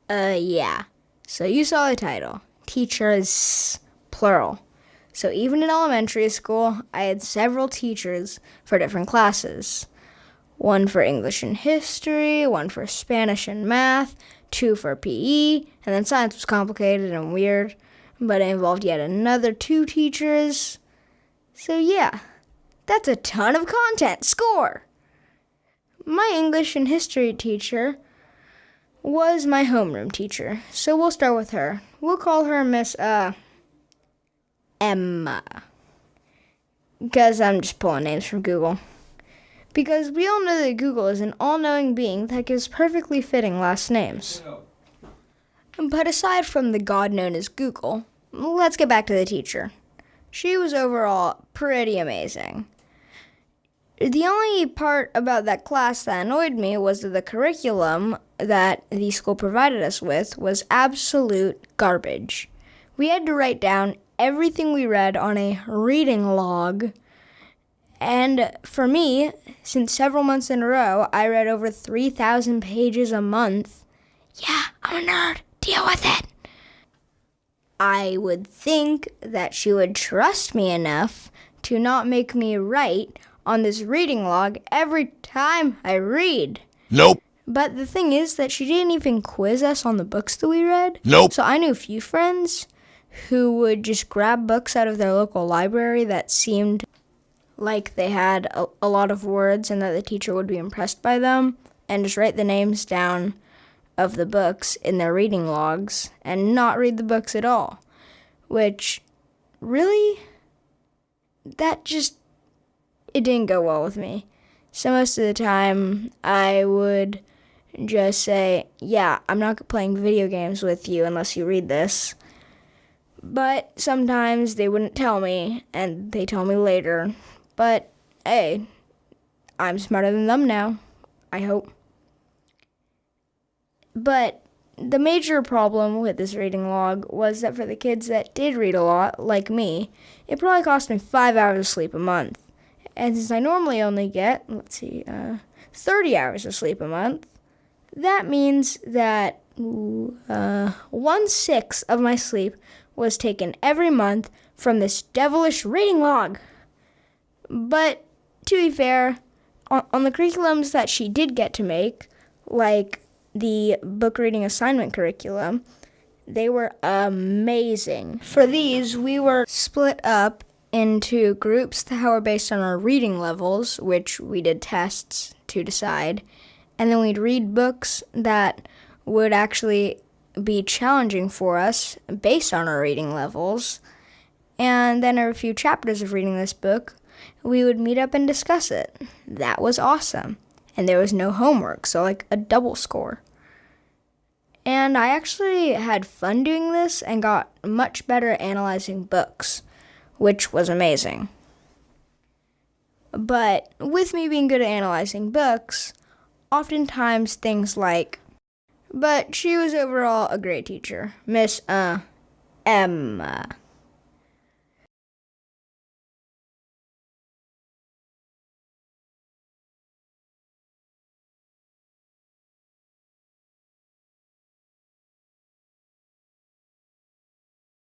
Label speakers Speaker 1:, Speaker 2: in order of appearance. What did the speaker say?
Speaker 1: Yeah. So you saw the title. Teachers, plural. So even in elementary school, I had several teachers for different classes. One for English and history, one for Spanish and math, two for PE, and then science was complicated and weird, but it involved yet another two teachers. So yeah, that's a ton of content. Score! My English and history teacher was my homeroom teacher, so we'll start with her. We'll call her Miss, Emma. Because I'm just pulling names from Google. Because we all know that Google is an all-knowing being that gives perfectly fitting last names. But aside from the god known as Google, let's get back to the teacher. She was overall pretty amazing. The only part about that class that annoyed me was that the curriculum that the school provided us with was absolute garbage. We had to write down everything we read on a reading log. And for me, since several months in a row, I read over 3,000 pages a month. Yeah, I'm a nerd. Deal with it. I would think that she would trust me enough to not make me write on this reading log every time I read.
Speaker 2: Nope.
Speaker 1: But the thing is that she didn't even quiz us on the books that we read.
Speaker 2: Nope.
Speaker 1: So I knew a few friends who would just grab books out of their local library that seemed like they had a lot of words and that the teacher would be impressed by them, and just write the names down of the books in their reading logs and not read the books at all. Which, really, it didn't go well with me. So most of the time, I would just say, yeah, I'm not playing video games with you unless you read this. But sometimes they wouldn't tell me, and they tell me later. But, hey, I'm smarter than them now, I hope. But the major problem with this reading log was that for the kids that did read a lot, like me, it probably cost me 5 hours of sleep a month. And since I normally only get, 30 hours of sleep a month, that means that 1/6 of my sleep was taken every month from this devilish reading log. But to be fair, on the curriculums that she did get to make, like the book reading assignment curriculum, they were amazing. For these, we were split up into groups that were based on our reading levels, which we did tests to decide, and then we'd read books that would actually be challenging for us based on our reading levels, and then a few chapters of reading this book, we would meet up and discuss it. That was awesome. And there was no homework, so like a double score. And I actually had fun doing this and got much better at analyzing books, which was amazing. But with me being good at analyzing books, oftentimes things like, but she was overall a great teacher, Miss Emma.